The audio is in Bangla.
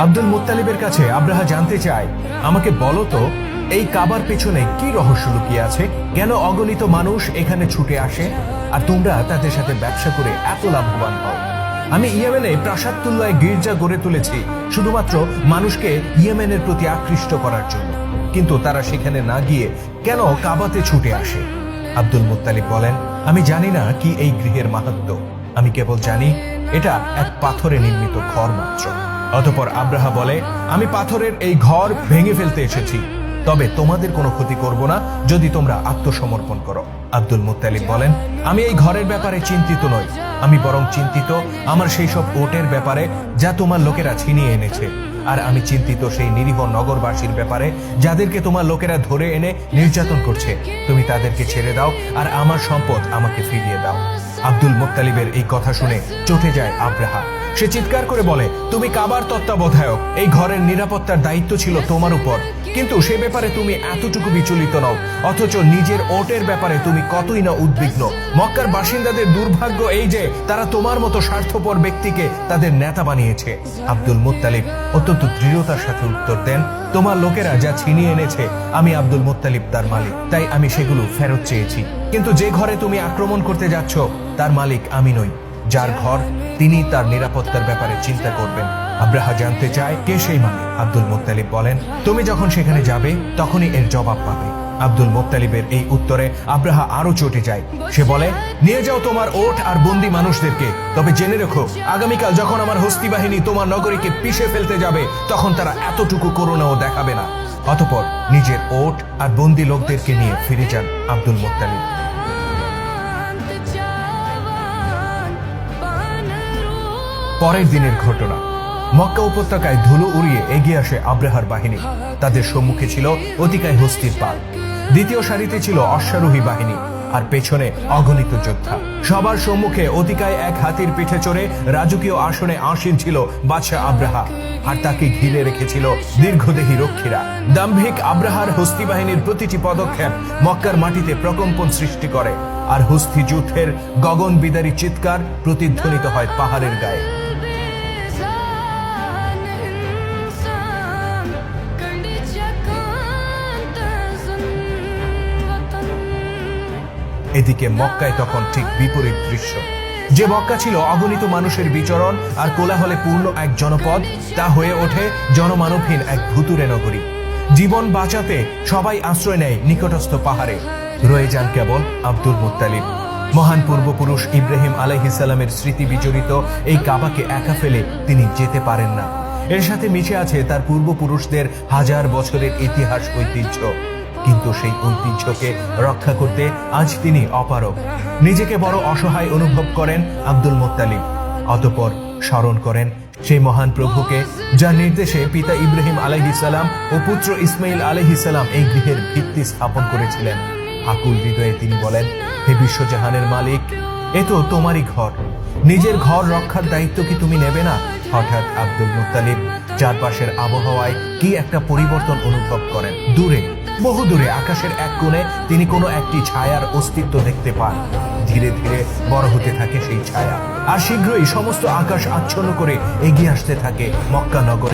আব্দুল মুত্তালিবের কাছে আব্রাহা জানতে চায়, আমাকে বলো তো এই কাবার পেছনে কি রহস্য লুকিয়ে আছে? কেন অগণিত মানুষ এখানে ছুটে আসে আর তোমরা তাদের সাথে ব্যবসা করে এত লাভবান হও? আমি ইয়েমেনে প্রাসাদতুল্লায় গির্জা গড়ে তুলেছি শুধুমাত্র মানুষকে ইয়েমেনের প্রতি আকৃষ্ট করার জন্য, কিন্তু তারা সেখানে না গিয়ে কেন কাবাতে ছুটে আসে? আব্দুল মুত্তালিব বলেন, আমি জানি না কি এই গৃহের মাহাত্ম্য, আমি কেবল জানি এটা এক পাথরে নির্মিত ঘর মাত্র। অতঃপর আব্রাহা বলে, আমি পাথরের এই ঘর ভেঙে ফেলতে এসেছি, তবে তোমাদের কোনো ক্ষতি করব না যদি তোমরা আত্মসমর্পণ করো। আব্দুল মুত্তালিব বলেন, আমি এই ঘরের ব্যাপারে চিন্তিত নই, আমি বরং চিন্তিত আমার সেই সব ওটের ব্যাপারে যা তোমার লোকেরা ছিনিয়ে এনেছে। আর আমি চিন্তিত সেই নিরীহ নগরবাসীর ব্যাপারে যাদেরকে তোমার লোকেরা ধরে এনে নির্যাতন করছে। তুমি তাদেরকে ছেড়ে দাও আর আমার সম্পদ আমাকে ফিরিয়ে দাও। আব্দুল মুত্তালিবের এই কথা শুনে চটে যায় আব্রাহা। সে চিৎকার করে বলে, তুমি কাবার তত্ত্বাবধায়ক, এই ঘরের নিরাপত্তার দায়িত্ব ছিল তোমার উপর, কিন্তু সে ব্যাপারে তুমি এতটুকু বিচলিত নও, অথচ নিজের ওটের ব্যাপারে তুমি কতই না উদ্বিগ্ন। মক্কার বাসিন্দাদের দুর্ভাগ্য এই যে তারা তোমার মতো স্বার্থপর ব্যক্তিকে তাদের নেতা বানিয়েছে। আব্দুল মুত্তালিব অত্যন্ত দৃঢ়তার সাথে উত্তর দেন, তোমার লোকেরা যা ছিনিয়ে এনেছে আমি আব্দুল মুত্তালিব তার মালিক, তাই আমি সেগুলো ফেরত চেয়েছি। কিন্তু যে ঘরে তুমি আক্রমণ করতে যাচ্ছ তার মালিক আমি নই, যার ঘর তিনি তার নিরাপত্তার ব্যাপারে চিন্তা করবেন। আব্রাহা জানতে চায় কে সেই মালিক। আব্দুল মুত্তালিব বলেন, তুমি যখন সেখানে যাবে তখনই এর জবাব পাবে। আব্দুল মুত্তালিবের এই উত্তরে আব্রাহা আরো চটে যায়। সে বলে, নিয়ে যাও তোমার ওট আর বন্দী মানুষদেরকে, তবে জেনে রেখো আগামীকাল যখন আমার হস্তি বাহিনী তোমার নগরীকে পিষে ফেলতে যাবে তখন তারা এতটুকু করুণাও দেখাবে না। অতঃপর নিজের ওট আর বন্দী লোকদেরকে নিয়ে ফিরে যান আব্দুল মুত্তালিব। পরের দিনের ঘটনা, মক্কা উপত্যকায় ধুলো উড়িয়ে এগিয়ে আসে আব্রাহার বাহিনী। তাদের সম্মুখে ছিল অতিকায় হস্তির পাল, দ্বিতীয় সারিতে ছিল অশ্বারোহী বাহিনী আর পেছনে অগণিত যোদ্ধা। সবার সম্মুখে অতিকায় এক হাতির পিঠে চড়ে রাজকীয় আসনে আসীন ছিল বাদশাহ আব্রাহা, আর তাকে ঘিরে রেখেছিল দীর্ঘদেহী রক্ষীরা। দাম্ভিক আব্রাহার হস্তি বাহিনীর প্রতিটি পদক্ষেপ মক্কার মাটিতে প্রকম্পন সৃষ্টি করে, আর হস্তি যুদ্ধের গগন বিদারী চিৎকার প্রতিধ্বনিত হয় পাহাড়ের গায়ে। এদিকে মক্কায় তখন ঠিক বিপরীত দৃশ্য। যে মক্কা ছিল অগণিত মানুষের বিচরণ আর কোলাহলে পূর্ণ এক জনপদ, তা হয়ে ওঠে জনমানবহীন এক ভুতুরে নগরী। জীবন বাঁচাতে সবাই আশ্রয় নেয় নিকটস্থ পাহাড়ে। রয়ে যান কেবল আব্দুল মুত্তালিব। মহান পূর্বপুরুষ ইব্রাহিম আলাইহিস সালামের স্মৃতি বিজড়িত এই কাবাকে একা ফেলে তিনি যেতে পারেন না। এর সাথে মিশে আছে তার পূর্বপুরুষদের হাজার বছরের ইতিহাস ঐতিহ্য, কিন্তু সেই ঐতিহ্যকে রক্ষা করতে আজ তিনি অপারগ। নিজেকে বড় অসহায় অনুভব করেন আব্দুল মুত্তালিব। অতঃপর স্মরণ করেন সেই মহান প্রভুকে, যার নির্দেশে পিতা ইব্রাহিম আলাইহিস সালাম ও পুত্র ইসমাইল আলাইহিস সালাম এই গৃহের ভিত্তি স্থাপন করেছিলেন। আকুল হৃদয়ে তিনি বলেন, হে বিশ্বজাহানের মালিক, এ তো তোমারই ঘর, নিজের ঘর রক্ষার দায়িত্ব কি তুমি নেবে না? হঠাৎ আব্দুল মুত্তালিব চারপাশের আবহাওয়ায় কি একটা পরিবর্তন অনুভব করেন। দূরে, বহু দূরে আকাশের এক কোণে তিনি কোনো একটি ছায়ার অস্তিত্ব দেখতে পান। ধীরে ধীরে বড় হতে থাকে সেই ছায়া, আর শীঘ্রই সমস্ত আকাশ আচ্ছন্ন করে এগিয়ে আসতে থাকে মক্কা নগর।